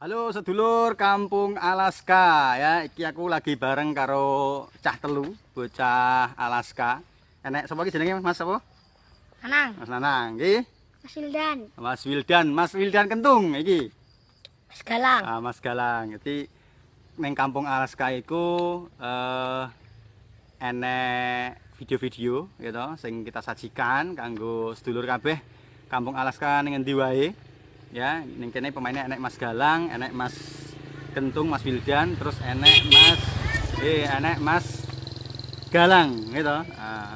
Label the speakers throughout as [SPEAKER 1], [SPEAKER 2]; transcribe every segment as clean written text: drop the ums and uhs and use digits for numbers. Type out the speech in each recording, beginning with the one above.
[SPEAKER 1] Halo sedulur Kampung Alaska ya, iki aku lagi bareng karo cah telu, bocah Alaska. Enek sapa iki jenenge Mas apa?
[SPEAKER 2] Anang,
[SPEAKER 1] Mas Nanang iki.
[SPEAKER 2] Mas Wildan,
[SPEAKER 1] Mas Wildan Kentung iki.
[SPEAKER 2] Mas Galang.
[SPEAKER 1] Mas Galang. Jadi neng Kampung Alaska iku enek video-video gitu sing kita sajikan kanggo sedulur kabeh Kampung Alaska ning endi wae. Ya, ning kene pemainnya enek Mas Galang, enek Mas Kentung, Mas Wildan, terus enek Mas Galang gitu.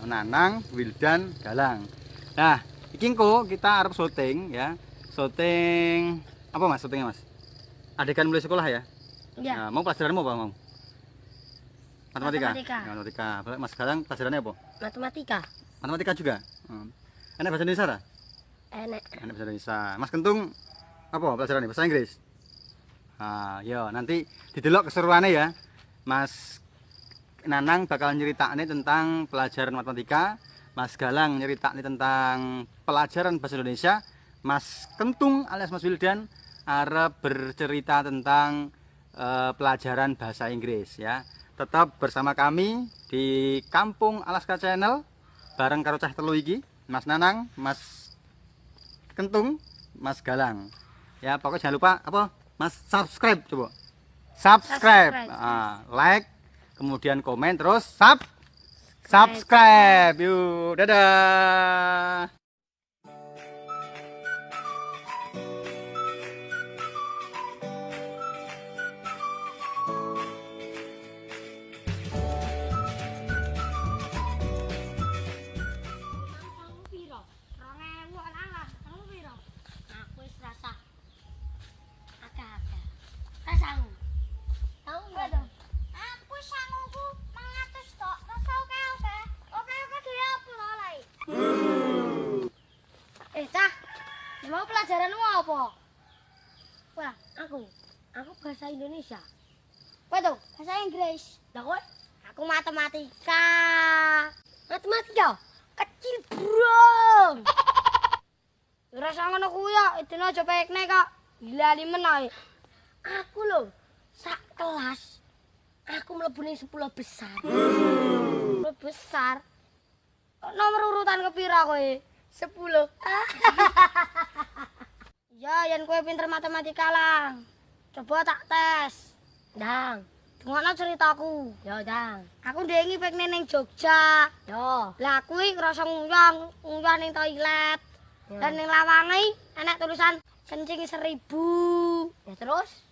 [SPEAKER 1] Nanang, Wildan, Galang. Nah, iki engko kita arep syuting ya. Syuting apa Mas syutingnya Mas? Adegan mulai sekolah ya?
[SPEAKER 2] Iya.
[SPEAKER 1] Nah, mau pelajaranmu apa mau? Matematika.
[SPEAKER 2] Matematika.
[SPEAKER 1] Matematika. Mas Galang pelajarannya apa?
[SPEAKER 2] Matematika.
[SPEAKER 1] Matematika juga. Enek bahasa Indonesia ta?
[SPEAKER 2] Enek.
[SPEAKER 1] Enek bahasa Indonesia. Mas Kentung apa pelajarannya? Bahasa Inggris. Yo nanti didelok keseruannya ya. Mas Nanang bakal nyeritakne tentang pelajaran matematika, Mas Galang nyeritakne tentang pelajaran bahasa Indonesia, Mas Kentung alias Mas Wildan arep bercerita tentang pelajaran bahasa Inggris ya. Tetap bersama kami di Kampung Alaska Channel bareng karo cah telu iki, Mas Nanang, Mas Kentung, Mas Galang. Ya, pokoknya jangan lupa apa? Mas subscribe coba. Subscribe. Like, kemudian komen terus subscribe. Yuk, dadah.
[SPEAKER 2] Mau pelajaranmu apa? Wah, aku bahasa Indonesia. Apa tuh? Bahasa Inggris. Lah kowe? Aku matematika. Matematika? Kecil, bro. Ora ngono kuwi ya, idene aja pekne kok. Gila limen ae. Aku lho, sak kelas aku mlebu ning 10 besar. 10 besar. Kok nomor urutan kepira kowe? 10. Ya, yen kowe pinter matematika lang. Coba tak tes. Ndang, dengono ceritaku. Ya, Ndang. Aku ndengi pekne ning Jogja. Yo. Lah kuwi ngrasa nguyang ning toilet. Dan ning lawange enek tulisan kencing 1000. Ya terus?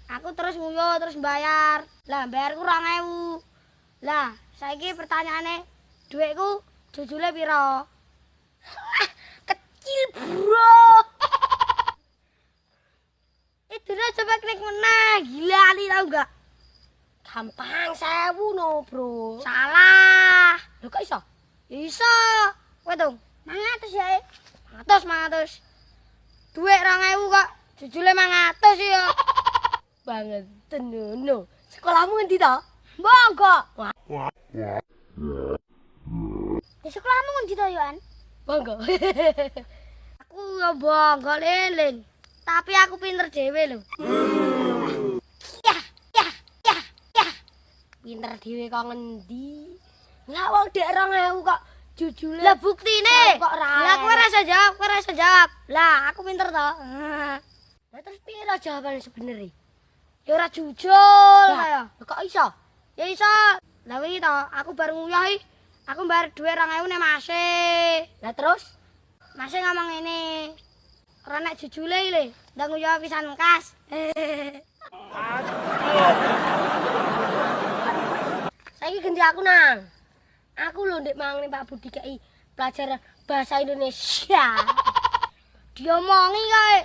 [SPEAKER 2] Aku terus nguyuh terus bayar. Lah bayarku 2000. Lah, saiki pertanyaane, dhuwitku jujule pira? Kecil, bro. Itu udah coba klik meneh. Gila ali tau gak? Gampang 1000 no, bro. Salah. Lho kok iso? Iso. Kowe dong. 500 ya. 500. Duit 2000 kok. Jujule 500 ya. Banget tenono. Sekolahmu ngendi to? Bangga. Di sekolahmu ngendi to, Yohan? Bangga. Aku ya bangga leleng. Tapi aku pinter dhewe lho. Ya. Pinter dhewe kok ngendi? Lah wong dek 2000 kok jujule. Lah buktine. Lah kowe ora iso jawab. Lah aku pinter to. Lah terus piye jawaban sebenere? Ya ora jujul kaya. Kok iso? Ya iso. Lah wingi to aku bar nguyah aku mbayar dhuwit 2000 nek Mase. Lah terus Mase ngomong ngene. Ora nek jujule le, ndang nguyah pisan kas. Saiki ganti aku nang. Aku lho ndek mangne Pak Budi kei pelajaran bahasa Indonesia. Diomongi kae.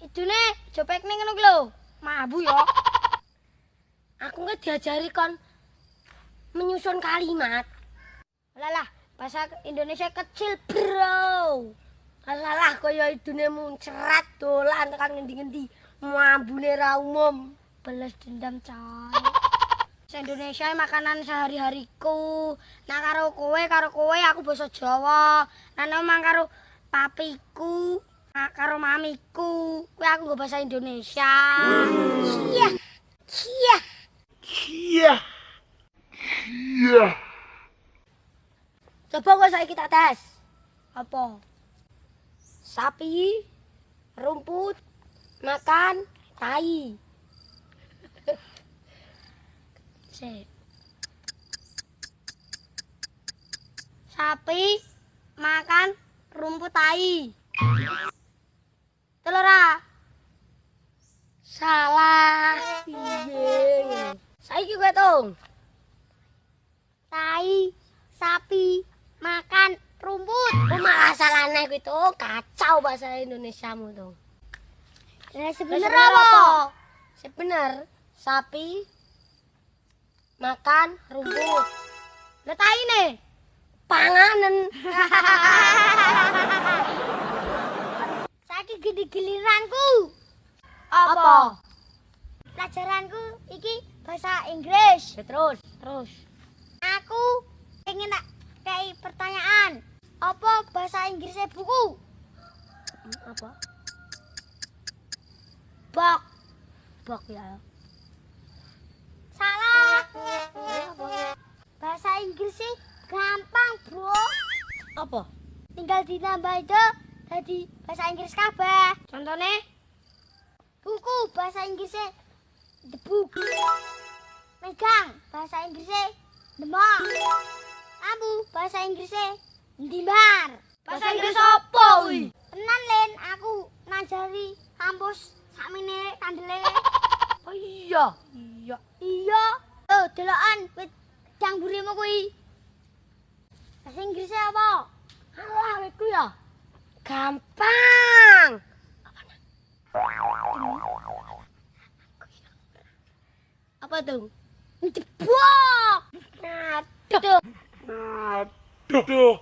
[SPEAKER 2] Idune aja pekne ngono ki lho. Mabu ya. Aku nggak diajari kon menyusun kalimat. Lalah, bahasa Indonesia kecil, bro. Lalah kaya idune muncrat dolan tekan ngendi-ngendi. Mambune ra umum. Balas dendam coy. Indonesia makanan sehari-hariku. Nah karo kowe aku basa Jawa. Nah memang karo papiku Karo mamiku. Kuwi aku nggo bahasa Indonesia. Iya. Iya.
[SPEAKER 3] Iya. Iya.
[SPEAKER 2] Coba kok saiki tak tes. Apa? Sapi, rumput, makan, tai. Sip. Sapi makan rumput tai. Telora. Salah. Piye? Saiki kowe tung. Tai, sapi makan rumput. Oh, malah salah nek kuwi tuh. Kacau bahasa Indonesiamu tuh. Sebener apa? Sebener. Sapi makan rumput. Lah taine panganen. Saiki giliranku. Apa? Pelajaranku iki bahasa Inggris. Ya, terus. Aku pengen tak kayak pertanyaan. Apa bahasa Inggrisnya buku? Apa? Bok ya. Salah. Bahasa Inggrisnya gampang, Bro. Apa? Tinggal ditambah itu jadi bahasa Inggris kabeh. Contohnya buku bahasa Inggrisnya the book. Megang bahasa Inggrisnya the mug. Lampu bahasa Inggrisnya ndimbar. Bahasa Inggris apa kuwi? Tenan Len, aku ngajari kampus sakmene kandele. Oh iya. Oh, delokan wit dang burimu kuwi. Bahasa Inggrisnya apa? Alah, witku ya. Gampang. Apa tuh? Jebok. Aduh.
[SPEAKER 3] Aduh.